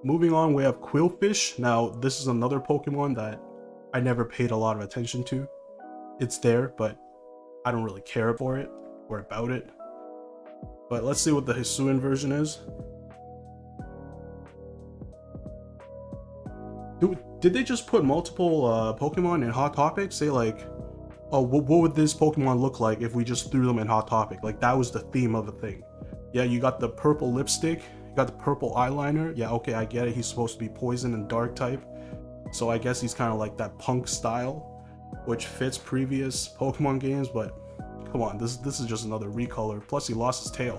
Moving on, we have Quillfish. Now, this is another Pokemon that I never paid a lot of attention to. It's there, but I don't really care for it or about it. But let's see what the Hisuian version is. Did they just put multiple Pokemon in Hot Topic? Say like, oh, what would this Pokemon look like if we just threw them in Hot Topic? Like that was the theme of the thing. Yeah, you got the purple lipstick, you got the purple eyeliner. Yeah, okay, I get it. He's supposed to be poison and dark type. So I guess he's kind of like that punk style, which fits previous Pokemon games, but come on, this is just another recolor. Plus he lost his tail.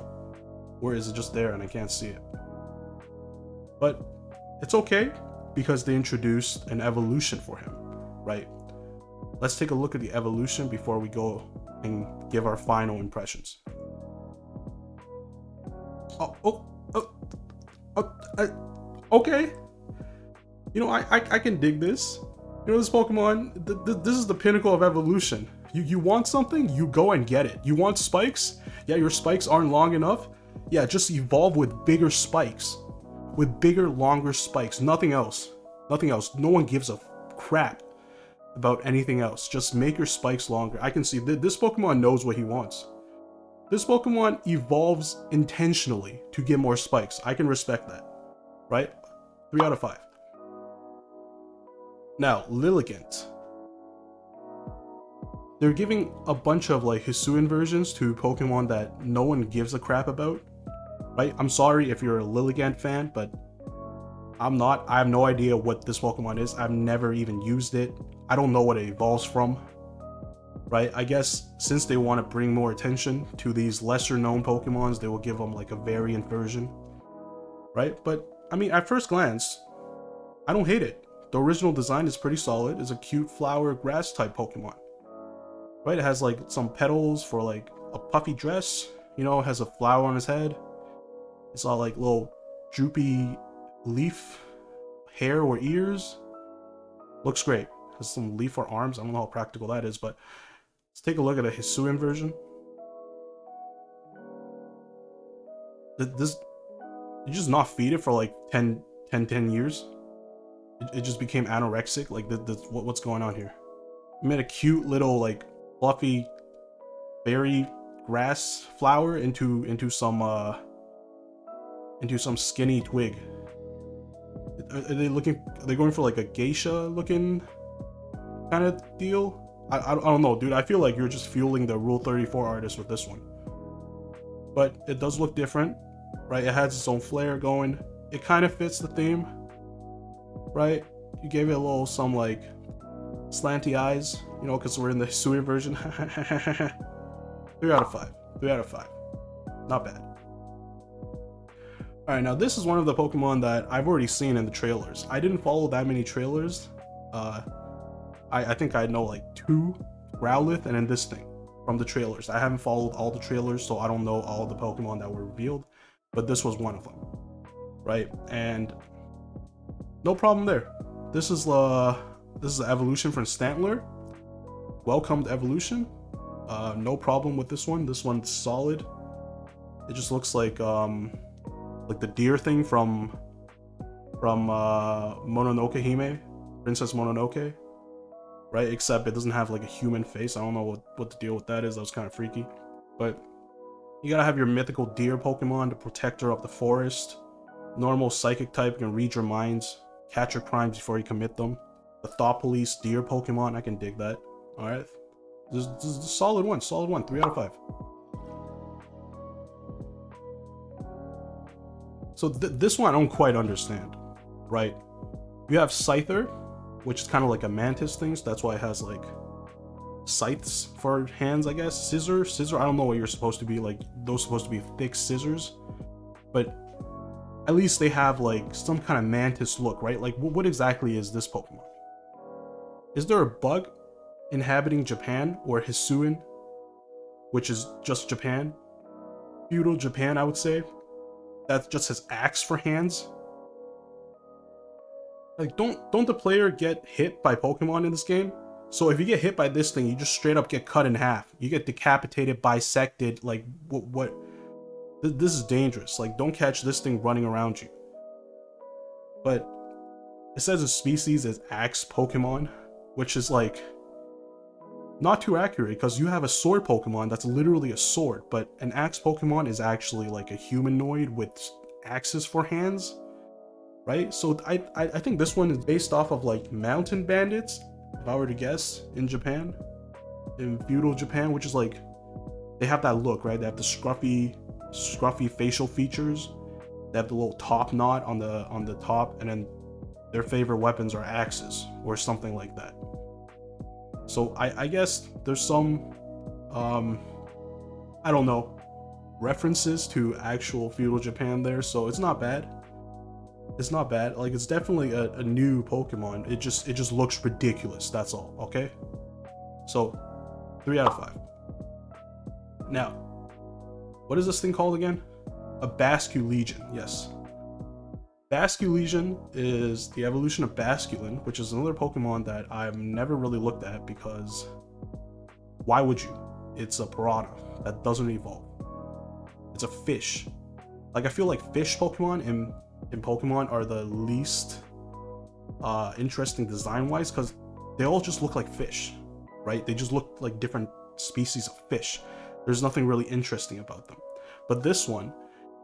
Where is it just there and I can't see it? But it's okay because they introduced an evolution for him, right? Let's take a look at the evolution before we go and give our final impressions. Okay. You know, I can dig this. You know, this Pokemon, this is the pinnacle of evolution. You want something, you go and get it. You want spikes? Yeah, your spikes aren't long enough? Yeah, just evolve with bigger spikes. With bigger, longer spikes. Nothing else. Nothing else. No one gives a crap about anything else. Just make your spikes longer. I can see this Pokemon knows what he wants. This Pokemon evolves intentionally to get more spikes. I can respect that. Right? 3 out of 5. Now, Liligan. They're giving a bunch of like Hisuian versions to Pokemon that no one gives a crap about. Right? I'm sorry if you're a Liligan fan, but I'm not. I have no idea what this Pokemon is. I've never even used it. I don't know what it evolves from. Right? I guess since they want to bring more attention to these lesser known Pokemons, they will give them like a variant version. Right? But I mean, at first glance, I don't hate it. The original design is pretty solid. It's a cute flower grass type Pokemon. Right? It has like some petals for like a puffy dress. You know, it has a flower on his head. It's all like little droopy leaf hair or ears. Looks great. Has some leaf or arms. I don't know how practical that is, but let's take a look at a Hisuian version. This, you just not feed it for like 10 years. It just became anorexic. Like what's going on here? I made a cute little like fluffy berry grass flower into some skinny twig. Are they going for like a geisha looking kind of deal? I don't know, dude. I feel like you're just fueling the Rule 34 artist with this one. But it does look different, right? It has its own flair going. It kind of fits the theme, right? You gave it a little some like slanty eyes, you know, because we're in the Hisuian version. 3 out of 5. 3 out of 5. Not bad. Alright, now this is one of the Pokemon that I've already seen in the trailers. I didn't follow that many trailers. I think I know like 2, Growlithe, and then this thing from the trailers. I haven't followed all the trailers, so I don't know all the Pokemon that were revealed, but this was one of them, right? And no problem there. This is the evolution from Stantler. Welcomed evolution. No problem with this one. This one's solid. It just looks like the deer thing from Mononoke Hime, Princess Mononoke, right? Except it doesn't have like a human face. I don't know what the deal with that is. That was kind of freaky. But you gotta have your mythical deer Pokemon, the protector of the forest. Normal psychic type can read your minds, catch your crimes before you commit them. The Thought Police deer Pokemon, I can dig that. Alright. This is a solid one, 3 out of 5. So this one I don't quite understand, right? You have Scyther, which is kind of like a mantis thing, so that's why it has like scythes for hands, I guess. Scissor, I don't know what you're supposed to be, like those supposed to be thick scissors, but at least they have like some kind of mantis look, right? Like what exactly is this Pokemon? Is there a bug inhabiting Japan, or Hisuian, which is just Japan? Feudal Japan, I would say. That just has axe for hands. Like, don't the player get hit by Pokemon in this game? So if you get hit by this thing, you just straight up get cut in half. You get decapitated, bisected. Like, what? This is dangerous. Like, don't catch this thing running around you. but it says a species is axe Pokemon, which is like not too accurate because you have a sword Pokemon that's literally a sword, but an axe Pokemon is actually like a humanoid with axes for hands, right? So I think this one is based off of like mountain bandits, if I were to guess, in Japan, in feudal Japan, which is like they have that look, right? They have the scruffy facial features. They have the little top knot on the top, and then their favorite weapons are axes or something like that. So I guess there's some, I don't know, references to actual feudal Japan there, so it's not bad. It's not bad. Like, it's definitely a new Pokemon. It just looks ridiculous. That's all. Okay. So 3 out of 5. Now, what is this thing called again? A Basculegion. Yes. Basculegion is the evolution of Basculin, which is another Pokemon that I've never really looked at because why would you? It's a piranha that doesn't evolve. It's a fish. Like, I feel like fish Pokemon in Pokemon are the least interesting design-wise because they all just look like fish, right? They just look like different species of fish. There's nothing really interesting about them. But this one,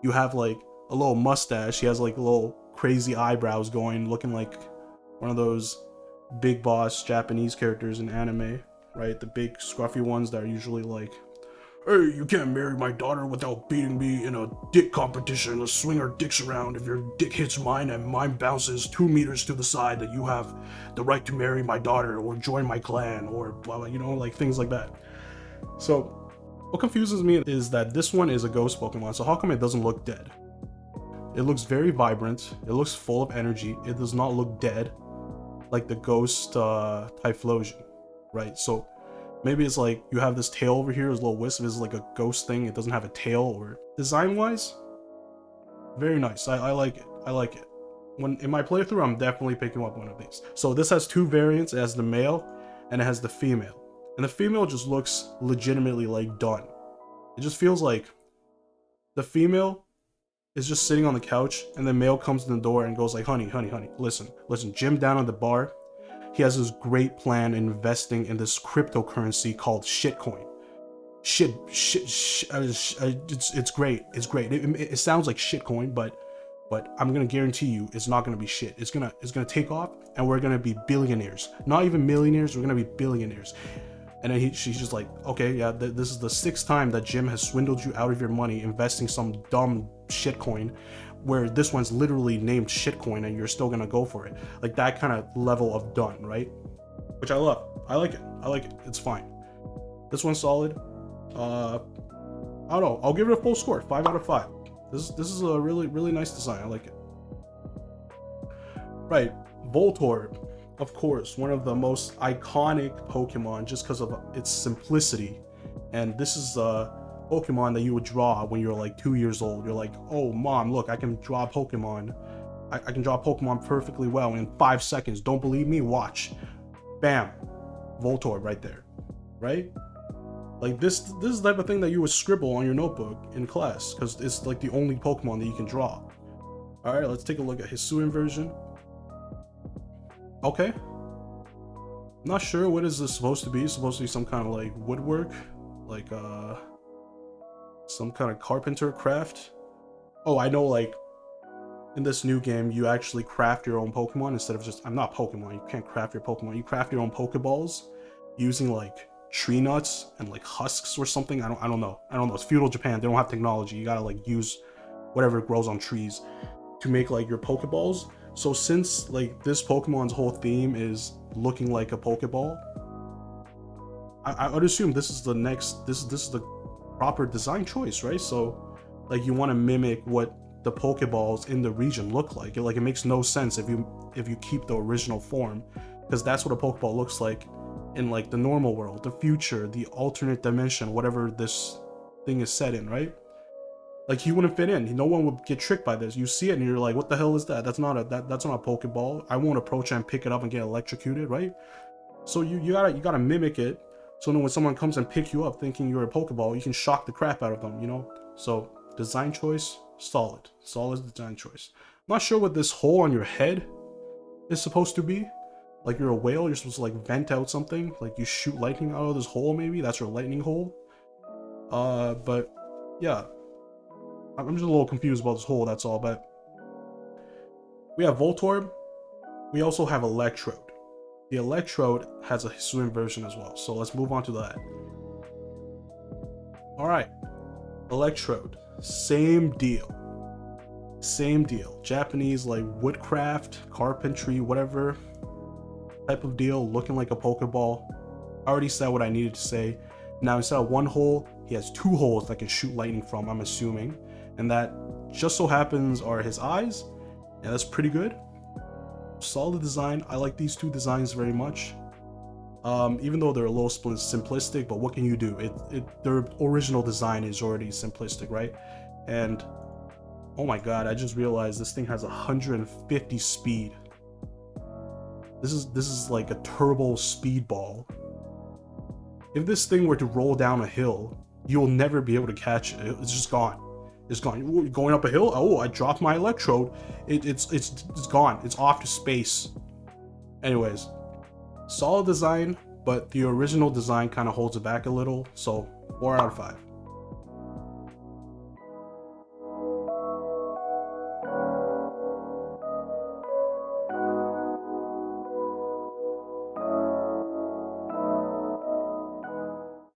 you have like a little mustache. He has like little crazy eyebrows going, looking like one of those big boss Japanese characters in anime, right? The big scruffy ones that are usually like, hey, you can't marry my daughter without beating me in a dick competition. Let's swing our dicks around. If your dick hits mine and mine bounces 2 meters to the side, then you have the right to marry my daughter or join my clan or blah, blah, you know, like things like that. So what confuses me is that this one is a ghost Pokemon, so how come it doesn't look dead? It looks very vibrant, it looks full of energy, it does not look dead like the ghost Typhlosion, right? So maybe it's like you have this tail over here, this little wisp is like a ghost thing, it doesn't have a tail, or design-wise, very nice. I like it. I like it. When in my playthrough, I'm definitely picking up one of these. So this has 2 variants. It has the male and it has the female. And the female just looks legitimately like done. It just feels like the female is just sitting on the couch and the male comes in the door and goes like, honey, listen, Jim down at the bar, he has this great plan investing in this cryptocurrency called shitcoin. It's great. It sounds like shitcoin, but I'm gonna guarantee you it's not gonna be shit. It's gonna take off and we're gonna be billionaires. Not even millionaires, we're gonna be billionaires. And then she's just like, okay, yeah, this is the 6th time that Jim has swindled you out of your money investing some dumb shitcoin, where this one's literally named shitcoin and you're still gonna go for it. Like that kind of level of done, right? Which I love. I like it. It's fine. This one's solid. I don't know. I'll give it a full score, 5 out of 5. This is a really nice design. I like it. Right, Voltorb. Of course, one of the most iconic Pokemon just because of its simplicity. And this is a Pokemon that you would draw when you're like 2 years old. You're like, oh mom, look, I can draw Pokemon. I can draw Pokemon perfectly well in 5 seconds. Don't believe me? Watch. Bam. Voltorb right there. Right? Like this is the type of thing that you would scribble on your notebook in class because it's like the only Pokemon that you can draw. Alright, let's take a look at Hisuian version. Okay. Not sure what is this supposed to be. It's supposed to be some kind of like woodwork, like some kind of carpenter craft. Oh, I know, like in this new game you actually craft your own Pokemon instead of just, I'm not Pokemon, you can't craft your Pokemon, you craft your own Pokeballs using like tree nuts and like husks or something. I don't know. It's feudal Japan, they don't have technology. You gotta like use whatever grows on trees to make like your Pokeballs. So since like this Pokemon's whole theme is looking like a Pokeball, I would assume this is the next, this is the proper design choice, right? So like you want to mimic what the Pokeballs in the region look like. It makes no sense if you keep the original form, because that's what a Pokeball looks like in like the normal world, the future, the alternate dimension, whatever this thing is set in, right? Like he wouldn't fit in. No one would get tricked by this. You see it and you're like, what the hell is that? That's not a Pokeball. I won't approach it and pick it up and get electrocuted, right? So you gotta mimic it. So then when someone comes and pick you up thinking you're a Pokeball, you can shock the crap out of them, you know? So design choice, solid design choice. Not sure what this hole on your head is supposed to be. Like you're a whale, you're supposed to like vent out something. Like you shoot lightning out of this hole maybe. That's your lightning hole. But yeah. I'm just a little confused about this hole, that's all. But we have Voltorb. We also have Electrode. The Electrode has a Hisuian version as well. So let's move on to that. Alright. Electrode. Same deal. Same deal. Japanese like woodcraft, carpentry, whatever type of deal, looking like a Pokeball. I already said what I needed to say. Now instead of one hole, he has two holes that can shoot lightning from, I'm assuming. And that just so happens are his eyes. And that's pretty good. Solid design. I like these two designs very much. Even though they're a little simplistic, but what can you do? Their original design is already simplistic, right? And oh my god, I just realized this thing has 150 speed. This is like a turbo speedball. If this thing were to roll down a hill, you'll never be able to catch it. It's just gone. It's gone. You're going up a hill. Oh, I dropped my Electrode. It's gone. It's off to space. Anyways, solid design, but the original design kind of holds it back a little. So 4 out of 5.